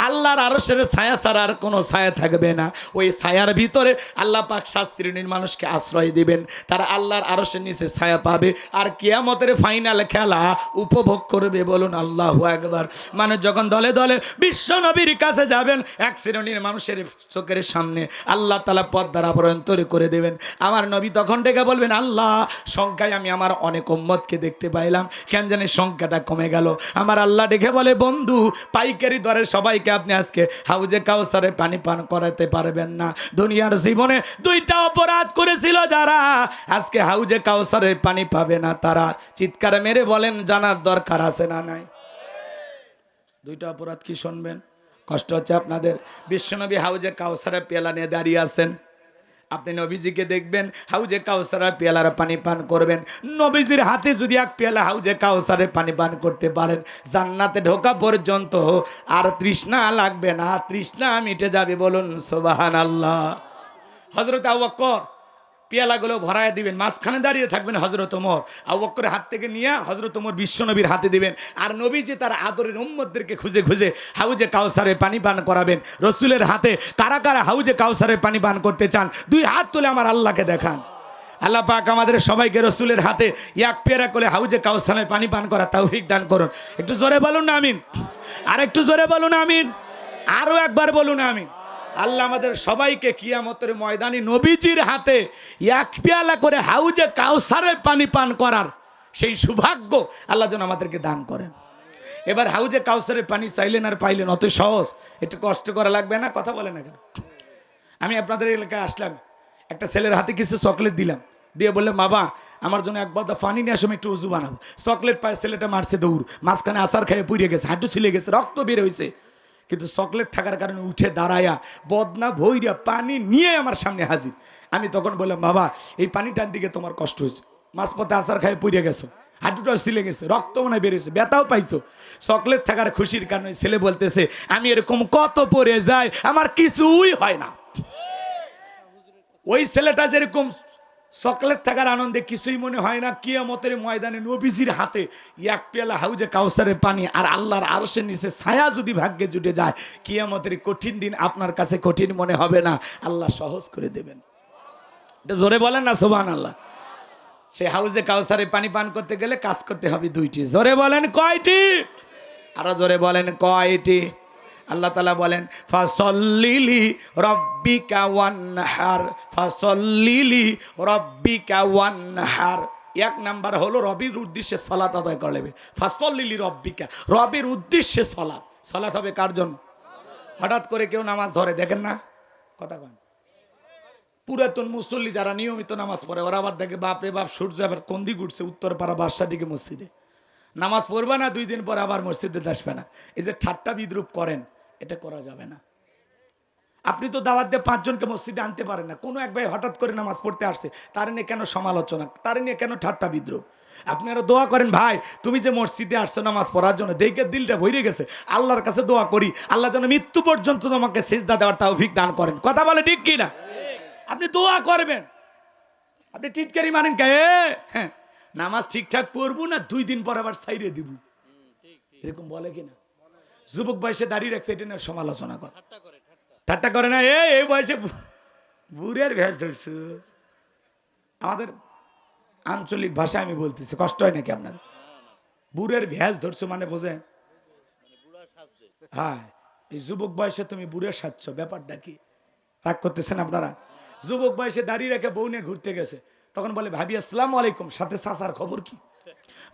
আল্লাহর আরশের ছায়া ছাড়া আর কোনো ছায়া থাকবে না। ওই ছায়ার ভিতরে আল্লাহ পাক 7 শ্রেণীর মানুষকে আশ্রয় দিবেন, তারা আল্লাহর আরশের নিচে ছায়া পাবে আর কিয়ামতের ফাইনাল খেলা উপভোগ করবে, বলুন আল্লাহু আকবার। মানুষ যখন দলে দলে বিশ্ব নবীর কাছে যাবেন, 1 শ্রেণীর মানুষের চোখের সামনে আল্লাহ তাআলা পর্দার আবরণ তৈরি করে দেবেন। আমার নবী তখন ডেকে বলবেন আল্লাহ সংখ্যায় আমি আমার অনেক উম্মতকে দেখতে পাইলাম, কেন জানি সংখ্যাটা কমে গেল। আমার আল্লাহ ডেকে বলে বন্ধু পাইকারি দরে সবাইকে আপনি আজকে হাউজে কাউসারে পানি পান করাতে পারবেন না। দুনিয়ার জীবনে 2টা অপরাধ করেছিল যারা, আজকে হাউজে কাউসারে পানি পাবে না তারা। চিৎকার মেরে বলেন জানার দরকার আছে না নাই? 2টা অপরাধ কি শুনবেন? কষ্ট হচ্ছে আপনাদের। বিশ্বনবী হাউজে কাউসারের পেয়ালা নিয়ে দাঁড়িয়ে আছেন, আপনি নবীজিকে দেখবেন হাউজে কাউসারের পেয়ালার পানি পান করবেন। নবীজির হাতে যদি 1 পেয়ালা হাউজে কাউসারের পানি পান করতে পারেন, জান্নাতে ঢোকা পর্যন্ত আর তৃষ্ণা লাগবে না, তৃষ্ণা মিটে যাবে, বলুন সুবহানাল্লাহ। হযরত আবু বকর পেয়ালাগুলো ভরায় দিবেন, মাঝখানে দাঁড়িয়ে থাকবেন হযরত ওমর, আবু বকরের হাত থেকে নিয়ে হযরত ওমর বিশ্বনবীর হাতে দিবেন, আর নবীজি তার আদরের উম্মতদেরকে খুঁজে খুঁজে হাউজে কাউসারে পানি পান করাবেন। রসুলের হাতে কারা কারা হাউজে কাউসারে পানি পান করতে চান 2 হাত তুলে আমার আল্লাহকে দেখান। আল্লাহ পাক আমাদের সবাইকে রসুলের হাতে 1 পেয়ালা করে হাউজে কাউসারে পানি পান করা তৌফিক দান করুন। একটু জোরে বলুন না আমিন, আর একটু জোরে বলুন আমিন, আরো একবার বলুন আমিন। আল্লাহ আমাদের সবাইকে কিয়ামতের ময়দানে নবীজির হাতে 1 পেয়ালা করে হাউজে কাউসারের পানি পান করার সেই সৌভাগ্য আল্লাহ যেন আমাদেরকে দান করেন। এবার হাউজে কাউসারের পানি চাইলেন আর পাইলেন, অত সহজ, একটু কষ্ট করা লাগবে না? কথা বলে না কেন? আমি আপনাদের এলাকায় আসলাম, একটা ছেলের হাতে কিছু চকলেট দিলাম, দিয়ে বললাম বাবা আমার জন্য 1 বদা পানি নিয়ে আসো, একটু উজু বানাবো। চকলেট পায়, ছেলেটা মারছে দৌড়, মাঝখানে আসার খেয়ে পুড়িয়ে গেছে, হাঁটু ছিলে গেছে, রক্ত বের হয়েছে, কিন্তু চকলেট থাকার কারণে উঠে দাঁড়ায়া বদনা ভৈরা পানি নিয়ে আমার সামনে হাজির। আমি তখন বললাম বাবা এই পানিটার দিকে তোমার কষ্ট হয়েছে, মাঝপথে আসার খায় পুড়িয়ে গেছো, হাঁটুটাও ছিলে গেছে, রক্ত মনে বেরিয়েছে, ব্যথাও পাইছো, চকলেট থাকার খুশির কারণে ছেলে বলতেছে আমি এরকম কত পরে যাই আমার কিছুই হয় না। ওই ছেলেটা যেরকম চকলেট থাকার আনন্দে কিছুই মনে হয় না, কিয়ামতের ময়দানে নবীজির হাতে 1 পেয়ালা হাউজে কাউসারের পানি আর আল্লাহর আরশের নিচে ছায়া যদি ভাগ্যে জুটে যায়, কিয়ামতের কঠিন দিন আপনার কাছে কঠিন মনে হবে না, আল্লাহ সহজ করে দেবেন। এটা জোরে বলেন না সুবহানাল্লাহ। সে হাউজে কাউসারে পানি পান করতে গেলে কাজ করতে হবে 2টি। জোরে বলেন কয়টি? আরো জোরে বলেন কয়টি? আল্লাহ তাআলা বলেন ফাসল্লিলি রব্বিকা ওয়ানহার, ফাসল্লিলি রব্বিকা ওয়ানহার। এক নাম্বার হলো রবির উদ্দেশ্যে সালাত আদায় করে নেবে। ফাসল্লিলি রব্বিকা, রবির উদ্দেশ্যে সালাত। সালাত হবে কার জন্য? হঠাৎ করে কেউ নামাজ ধরে দেখেন না, কথা কন। পুরাতন মুসল্লি যারা নিয়মিত নামাজ পড়ে ওরা আবার দেখে বাপরে বাপ সূর্য আবার কোন দিকে উঠছে, উত্তরপাড়া বাদশা দিকে মসজিদে নামাজ পড়বে না, 2 দিন পর আবার মসজিদে আসবে না। এই যে ঠাট্টা বিদ্রুপ করেন, এটা করা যাবে না। আপনি তো দাওয়াত দিয়ে 5 জনকে মসজিদে আনতে পারেন না। কোনো এক ভাই হঠাৎ করে নামাজ পড়তে আসছে, তার নিয়ে কেন সমালোচনা, তার নিয়ে কেন ঠাট্টা বিদ্রুপ? আপনারা দোয়া করেন, ভাই তুমি যে মসজিদে আসছো নামাজ পড়ার জন্য, দেখে দিলটা ভরে গেছে, আল্লাহর কাছে দোয়া করি আল্লাহ যেন মৃত্যু পর্যন্ত তোমাকে সিজদা দেওয়ার তৌফিক দান করেন। কথা বলে ঠিক কি না? আপনি দোয়া করবেন, আপনি টিটকারি মানেন কে? হ্যাঁ, নামাজ ঠিকঠাক পড়বো না, 2 দিন পর আবার ছাইরে দিব, এরকম বলে কিনা? যুবক বয়সে দাঁড়িয়ে রাখছে, এটা নিয়ে সমালোচনা করে, ঠাট্টা করে না। এই বয়সে বুড়ের ভেজ ধরছ। আমাদের আঞ্চলিক ভাষায় আমি বলতেছি, কষ্ট হয় নাকি আপনার? বুড়ের ভেজ ধরছো মানে বোঝেন? হ্যাঁ, এই যুবক বয়সে তুমি বুড়ে সাজছ, ব্যাপারটা কি? রাগ করতেছেন আপনারা? যুবক বয়সে দাঁড়িয়ে রেখে বউ নিয়ে ঘুরতে গেছে, তখন বলে ভাবি আসসালামু আলাইকুম, সাথে চাচার খবর কি?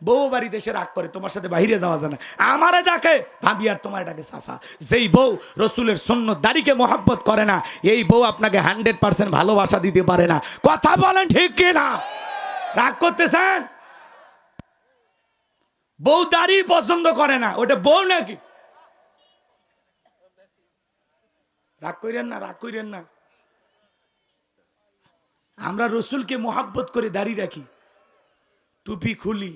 বউ বাড়িতে এসে রাগ করে, তোমার সাথে বাইরে যাওয়া যায় না, আমারে ডাকে ভাবি আর তোমার ডাকে চাচা। যেই বউ রসুলের সুন্নত দাড়িকে মহাব্বত করে না, এই বউ আপনাকে 100% ভালোবাসা দিতে পারে না। কথা বলেন ঠিক কি না? রাগ করতেছেন? বউ দাড়ি পছন্দ করে না, ওটা বউ নাকি? রাগ করেন না, রাগ করেন না। আমরা রসুলকে মহাব্বত করে দাঁড়িয়ে রাখি, টুপি খুলি,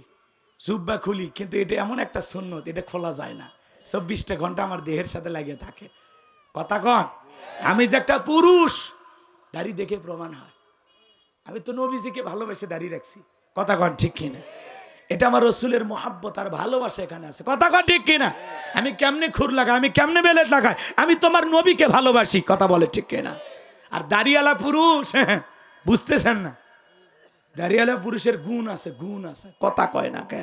জুব্বা খুলি, কিন্তু এটা এমন একটা সুন্নত, এটা খোলা যায় না। 24টা ঘন্টা আমার দেহের সাথে লাগিয়ে থাকে। কথা কন, আমি যে একটা পুরুষ দাড়ি দেখে প্রমাণ হয়। আমি তো নবীজিকে ভালোবেসে দাঁড়িয়ে রাখছি। কথা কন ঠিক কিনা? এটা আমার রসুলের মহাব্বত আর ভালোবাসা এখানে আছে। কথা কন ঠিক কিনা? আমি কেমনে খুর লাগাই, আমি কেমনে বেলেট লাগাই, আমি তোমার নবীকে ভালোবাসি। কথা বলে ঠিক কিনা? আর দাড়িওয়ালা পুরুষ বুঝতেছেন না, দাড়িওয়ালা পুরুষের গুণ আছে, গুণ আছে। কথা কয় না কে?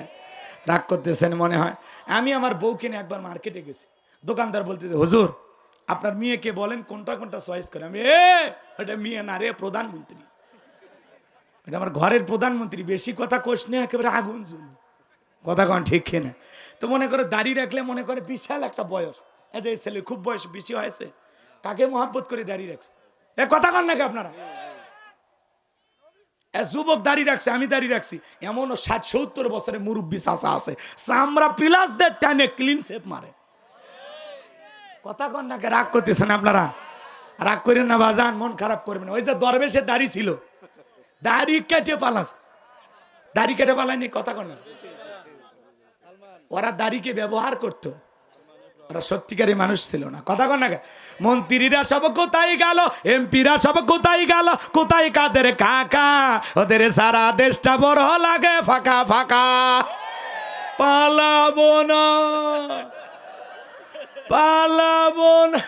রাগ করতেছেন মনে হয়। আমি আমার বউকে নিয়ে একবার মার্কেটে গেছি, দোকানদার বলতেছে হুজুর আপনার মেয়েকে বলেন কোনটা কোনটা চয়েস করে। আমি ওটা মেয়ে না রে, প্রধানমন্ত্রী, এটা আমার ঘরের প্রধানমন্ত্রী, বেশি কথা কোষ নিয়ে একেবারে আগুন জ্বলবে। কথা কন ঠিক কিনা? তো মনে করে দাড়ি রাখলে মনে করে বিশাল একটা বয়স, এই ছেলের খুব বয়স বেশি হয়েছে, কাকে মহাব্বত করে দাঁড়িয়ে রাখছে? কথা কন নাকি আপনারা? যুবক দাঁড়িয়ে রাখছে, আমি দাঁড়িয়ে রাখছি, এমনও 60-70 বছরের মুরব্বী চাচা আছে, চামড়া পিলাস দিয়ে টানে ক্লিন শেপ মারে। কথা কন নাকি? রাগ করতেছেন আপনারা? রাগ করেন না বাজান, মন খারাপ করবেন। ওই যে দরবেশের দাড়ি ছিল, দাড়ি কেটে পালাস, দাড়ি কেটে পালায়নি। কথা কন না? ওরা দাড়িকে ব্যবহার করতো, ওরা সত্যিকারী মানুষ ছিল না। কথা কন না? মন্ত্রীরা সব কোথায় গেল, এমপিরা সব কোথায় গেল, কোথায় কাদের কাকা, ওদের সারা দেশটা বড় লাগে ফাঁকা ফাঁকা। পালাবো না, পালাবো না,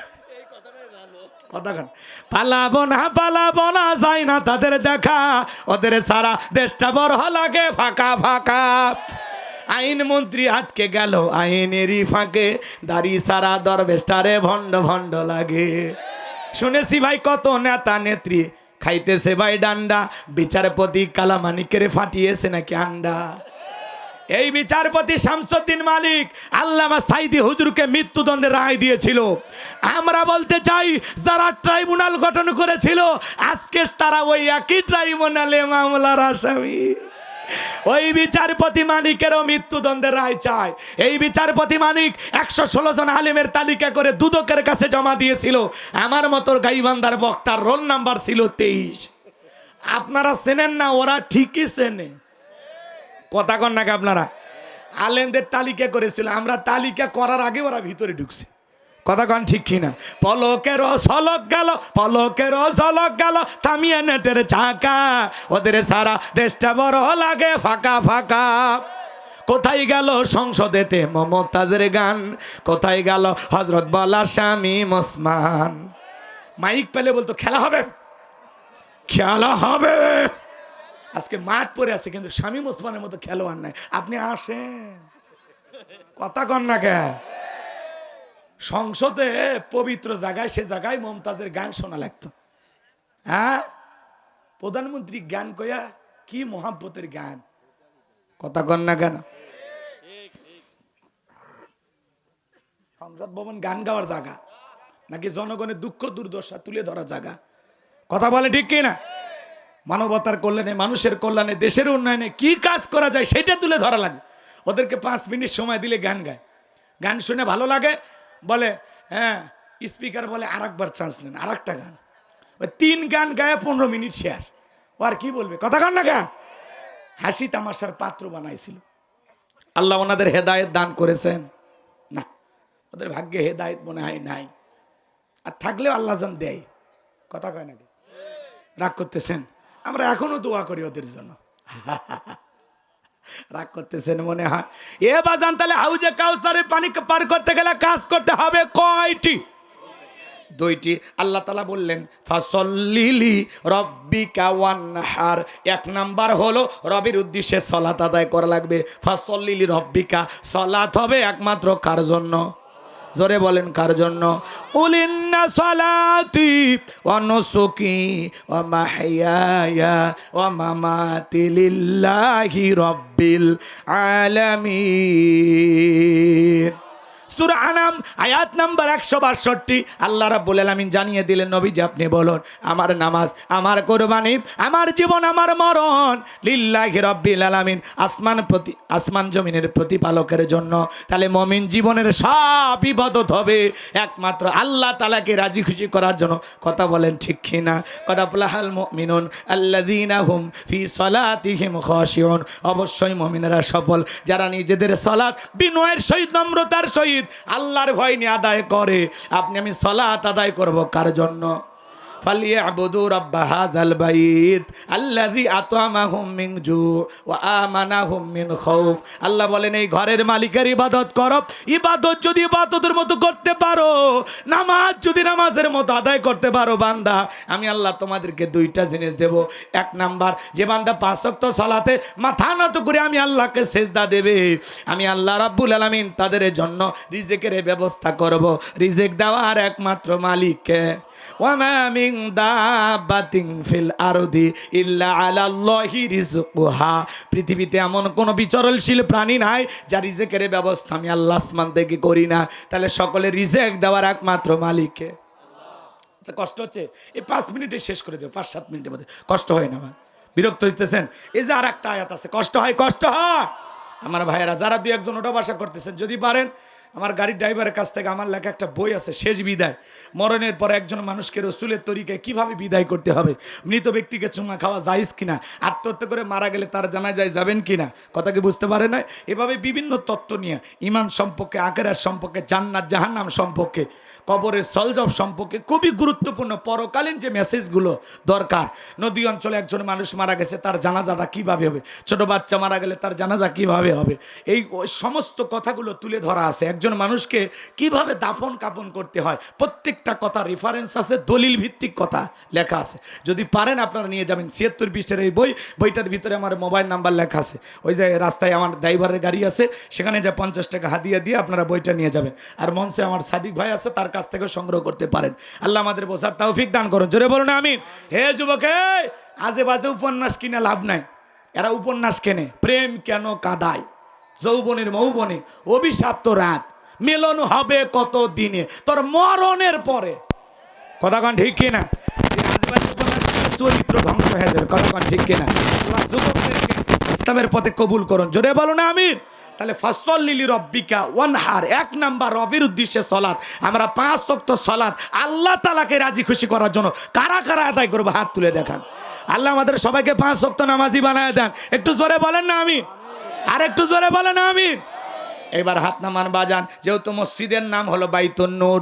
কথা কন, পালাবো না, পালাবো না, যাই না তাদের দেখা, ওদের সারা দেশটা বড় লাগে ফাঁকা ফাঁকা। আইন মন্ত্রী আটকে গেল আইনেরই ফাঁকে, দাড়ি সারা দরবেশটারে ভণ্ড ভণ্ড লাগে। শুনেছি ভাই কত নেতা নেত্রী খাইতেছে ভাই ডান্ডা, বিচারপতি কালামানিকের ফাটিয়েছে নাকি আন্ডা। এই বিচারপতি শামসুদ্দিন মালিক আল্লামা সাইদি হুজুরকে মৃত্যুদণ্ডের রায় দিয়েছিল। আমরা বলতে চাই যারা ট্রাইব্যুনাল গঠন করেছিল আজকে তারা ওই একই ট্রাইব্যুনালে মামলার আসামি। ওই বিচারপতি মানিকেরও মৃত্যুদণ্ডের রায় চায়। এই বিচারপতি মানিক 116 জন আলেমের তালিকা করে দুদকের কাছে জমা দিয়েছিল। আমার মতো গাইবান্ধার বক্তার রোল নাম্বার ছিল 23। আপনারা চেনেন না, ওরা ঠিকই চেনে। কথা কন নাকি আপনারা? আলেমদের তালিকা করেছিল, আমরা তালিকা করার আগে ওরা ভিতরে ঢুকছে। কথা কন ঠিক কিনা? পলকের ঝলক গেল, পলকের ঝলক গেল থামিয়ে নেটের চাকা, ওদের সারা দেশটা বড় লাগে ফাঁকা ফাঁকা। কোথায় গেল সংসদেতে মমতাজের গান, কোথায় গেল হজরত বলার স্বামী ওসমান। মাইক পেলে বলতো খেলা হবে, খেলা হবে। আজকে মাঠ পড়ে আছে কিন্তু স্বামী ওসমানের মতো খেলোয়াড় নাই। আপনি আসেন, কথা কন না কে? সংসদে পবিত্র জায়গায়, সে জায়গায় মমতাজের গান শোনা লাগতো। হ্যাঁ, প্রধানমন্ত্রী গান কয়া কি মোহাব্বতের গান, কথা কন না কেন? সংসদ ভবন গান গাওয়ার জায়গা নাকি জনগণের দুঃখ দুর্দশা তুলে ধরা জায়গা? কথা বলে ঠিক কি না? মানবতার কল্যাণে, মানুষের কল্যাণে, দেশের উন্নয়নে কি কাজ করা যায় সেটা তুলে ধরা লাগে। ওদেরকে 5 মিনিট সময় দিলে গান গায়, গান শুনে ভালো লাগে, বলে হ্যাঁ, স্পিকার বলে আরেকবার চান্স নেন, আরেকটা গান। ওই 3 গান গায়ে 15 মিনিট শেয়ার। ও আর কি বলবে, কথা কন না কেন? হাসি তামাশার পাত্র বানাইছিল। আল্লাহ ওনাদের হেদায়েত দান করেছেন না, ওদের ভাগ্যে হেদায়েত মনে হয় নাই। আর থাকলেও আল্লাহ জান দেয়, কথা কয় নাকি? রাগ করতেছেন? আমরা এখনো দোয়া করি ওদের জন্য। রাগ করতেছেন মনে হয়? এ বাজান, তাহলে হাউজে কাউসারের পানি পার করতে গেলে কাজ করতে হবে কয়টি? 2টি। আল্লাহ তাআলা বললেন ফাসল্লিলি রব্বিকা ওয়ানহার। 1 নাম্বার হলো রবের উদ্দেশ্যে সালাত আদায় করা লাগবে। ফাসল্লিলি রব্বিকা, সালাত হবে একমাত্র কার জন্য? জোরে বলেন কার জন্য? উলিন্না সালাতি ওয়া নুসুকি ওয়া মাহইয়ায়া ওয়া মামাতি লিল্লাহি রাব্বিল আলামিন। সূরা আনাম আয়াত নাম্বার 162। আল্লাহ রাব্বুল আলামিন জানিয়ে দিলেন, নবীজি আপনি বলুন, আমার নামাজ, আমার কুরবানি, আমার জীবন, আমার মরণ লিল্লাহি রাব্বিল আলামিন, আসমান জমিনের প্রতিপালকের জন্য। তাহলে মুমিন জীবনের সব ইবাদত হবে একমাত্র আল্লাহ তাআলাকে রাজি খুশি করার জন্য। কথা বলেন ঠিক কি না? কথা আফলাহাল মুমিনুন আল্লাযীনা হুম ফি সালাতিহিম খাশিউন। অবশ্যই মুমিনেরা সফল যারা নিজেদের সালাত বিনয়ের সহিত, নম্রতার সহিত আল্লাহর ভয় নিয়ে আদায় করে। আপনি আমি সালাত আদায় করব কার জন্য? ফালিয়াবুদু রাব্ব হাযাল বাইত আল্লাযী আত'আমাহুম মিন জু' ওয়া আমানাহুম মিন খাউফ। আল্লাহ বলেন এই ঘরের মালিকের ইবাদত করো। ইবাদত যদি ইবাদতের মতো করতে পারো, নামাজ যদি নামাজের মতো আদায় করতে পারো বান্দা, আমি আল্লাহ তোমাদেরকে 2টা জিনিস দেব। 1 নাম্বার, যে বান্দা 5 ওয়াক্ত সালাতে মাথা নত করে আমি আল্লাহকে সিজদা দেবে, আমি আল্লাহ রাব্বুল আলামিন তাদের জন্য রিজিকের ব্যবস্থা করব। রিজিক দেওয়ার একমাত্র মালিক কে? ওয়ামা মিন দাব্বাতিন ফিল আরদি ইল্লা আলাল্লাহি রিজকুহা। পৃথিবীতে এমন কোনো বিচরণশীল প্রাণী নাই যার রিজিকের ব্যবস্থা আমি আল্লাহ আসমান থেকে করি না। তাহলে সকলে রিজিক দেওয়ার একমাত্র মালিককে। আচ্ছা, কষ্ট হচ্ছে? এই 5 মিনিটে শেষ করে দেব, 5-7 মিনিটের মধ্যে। কষ্ট হয় না ভাই? বিরক্ত হইতেছেন? এই যে আর একটা আয়াত আছে, কষ্ট হয়, কষ্ট হয় আমার ভাইয়েরা। যারা 2-1 জন ওটা বাসা করতেছেন, যদি পারেন, আমার গাড়ির ড্রাইভারের কাছ থেকে আমার লেখা একটা বই আছে, শেষ বিদায়। মরণের পর একজন মানুষকে রসুলের তরিকায় কিভাবে বিদায় করতে হবে, মৃত ব্যক্তিকে চুমা খাওয়া জায়েজ কিনা, আত্মহত্যা করে মারা গেলে তার জানাজায় যাবেন কিনা, কথা কি বুঝতে পারে না? এভাবে বিভিন্ন তত্ত্ব নিয়ে, ইমান সম্পর্কে, আখিরাত সম্পর্কে, জান্নাত জাহান্নাম সম্পর্কে, কবরের সলজব সম্পর্কে খুবই গুরুত্বপূর্ণ পরকালীন যে মেসেজগুলো দরকার। নদী অঞ্চলে একজন মানুষ মারা গেছে, তার জানাজাটা কিভাবে হবে, ছোট বাচ্চা মারা গেলে তার জানাজা কিভাবে হবে, এই সমস্ত কথাগুলো তুলে ধরা আছে। একজন মানুষকে কিভাবে দাফন কাফন করতে হয়, প্রত্যেকটা কথা রেফারেন্স আছে, দলিল ভিত্তিক কথা লেখা আছে। যদি পারেন আপনারা নিয়ে যাবেন। 76 পৃষ্ঠার এই বইটার ভিতরে আমার মোবাইল নাম্বার লেখা আছে। ওই যে রাস্তায় আমার ড্রাইভারের গাড়ি আছে, সেখানে যা 50 টাকা হাদিয়া দিয়ে আপনারা বইটা নিয়ে যাবেন। আর মঞ্চে আমার সাদিক ভাই আছে, তার কাছ থেকে সংগ্রহ করতে পারেন। আল্লাহ আমাদের বোঝার তৌফিক দান করুন, জোরে বলুন আমিন। হে যুবক, আজে বাজে উপন্যাস কিনে লাভ নাই। এরা উপন্যাস কেনে, প্রেম কেন কাদায়, যৌবনের মৌবনে অভিশাপ্ত রাত, মিলন হবে কত দিনে তোর মরণের পরে। কথা কন ঠিক কিনা? চরিত্র ধ্বংস হয়ে যাবে, কথা কন ঠিক কিনা? যুবকদেরকে ইসলামের পথে কবুল করুন, জোরে বলুন আমিন। তাহলে ফাসল্লিলি রব্বিকা ওয়ানহার, 1 নাম্বার রবের উদ্দেশ্যে সালাত। আমরা 5 ওয়াক্ত সালাত আল্লাহ তাআলাকে রাজি খুশি করার জন্য কারা কারা আদায় করব, হাত তুলে দেখান। আল্লাহ আমাদের সবাইকে 5 ওয়াক্ত নামাজি বানায় দেন। একটু জোরে বলেন না আমিন? আর একটু জোরে বলেন আমিন। এবার হাত নামান বাজান। যেহেতু মসজিদের নাম হলো বাইতুন নূর,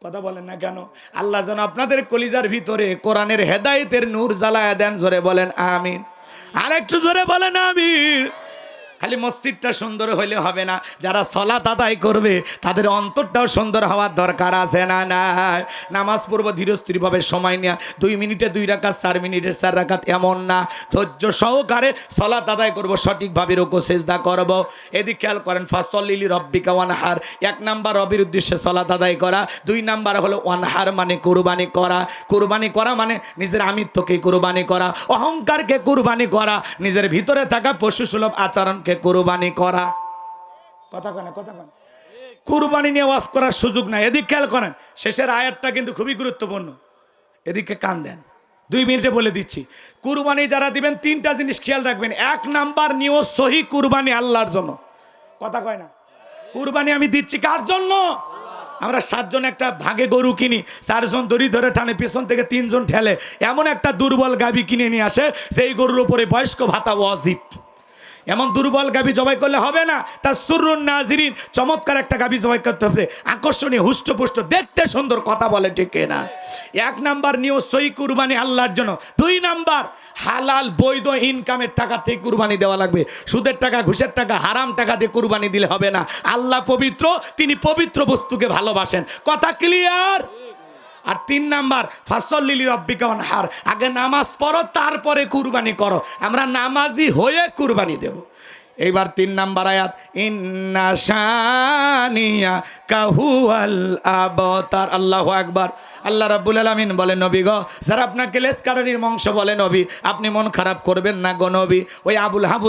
কথা বলেন না কেন? আল্লাহ যেন আপনাদের কলিজার ভিতরে কোরআনের হেদায়েতের নূর জ্বালায়া দেন, জোরে বলেন আমিন। আর একটু জোরে বলেন আমিন। খালি মসজিদটা সুন্দর হইলে হবে না, যারা সালাত আদায় করবে তাদের অন্তরটাও সুন্দর হওয়ার দরকার আছে না নাই? নামাজ পড়বো ধীরস্থিরভাবে সময় নেওয়া, 2 মিনিটে 2 রাকাত, 4 মিনিটে 4 রাকাত, এমন না, ধৈর্য সহকারে সালাত আদায় করব, সঠিকভাবে রুকু সিজদা করব। এদিকে খেয়াল করেন, ফাসল্লি লিরাব্বিকা ওয়ানহার, 1 নাম্বার রবির উদ্দেশ্যে সালাত আদায় করা, 2 নাম্বার হলো ওয়ানহার মানে কুরবানি করা। কুরবানি করা মানে নিজের আমিত্বকে কুরবানি করা, অহংকারকে কুরবানি করা, নিজের ভিতরে থাকা পশুসুলভ আচরণকে কুরবানি করা। কথা কয় না, কথা কয় না। কুরবানি নিয়ে ওয়াজ করার সুযোগ নাই। এদিক খেয়াল করেন, শেষের আয়াতটা কিন্তু খুবই গুরুত্বপূর্ণ, এদিকে কান দেন, 2 মিনিটে বলে দিচ্ছি। কুরবানি যারা দিবেন 3টা জিনিস খেয়াল রাখবেন। 1 নাম্বার নিয়ত সহি কুরবানি আল্লাহর জন্য। কথা কয় না। কুরবানি আমি দিচ্ছি কার জন্য? আমরা 7 জন একটা ভাগে গরু কিনি, 4 জন দড়ি ধরে টানে, পেছন থেকে 3 জন ঠেলে, এমন একটা দুর্বল গাভী কিনে নিয়ে আসে, সেই গরুর উপরে বয়স্ক ভাতা ওয়াজিব। এমন দুর্বল গাভী জবাই করলে হবে না, তার সুরুন নাজিরিন, চমৎকার একটা গাভী জবাই করতে হবে, আকর্ষণীয়, হুষ্টপুষ্ট, দেখতে সুন্দর, কথা বলে ঠিক না। 1 নাম্বার নিয়ত সহি কুরবানি আল্লাহর জন্য। 2 নাম্বার হালাল বৈধ ইনকামের টাকা থেকে কুরবানি দেওয়া লাগবে। সুদের টাকা, ঘুষের টাকা, হারাম টাকা দিয়ে কুরবানি দিলে হবে না। আল্লাহ পবিত্র, তিনি পবিত্র বস্তুকে ভালোবাসেন। কথা ক্লিয়ার? আর 3 নাম্বার ফাসল্লি লিরাব্বিকা ওয়ানহার, আগে নামাজ পড়ো তারপরে কুরবানি করো। আমরা নামাজি হয়ে কুরবানি দেব। এইবার 3 নাম্বার আয়াত, ইন্না শানিয়া কাহুয়াল আবতার। আল্লাহু আকবার। আল্লাহ রাব্বুল আলামিন বলে, নবী গো, যারা আপনাকে লেসকারানির বংশ বলে, নবী আপনি মন খারাপ করবেন না গো নবী। ওই আবুল হাবু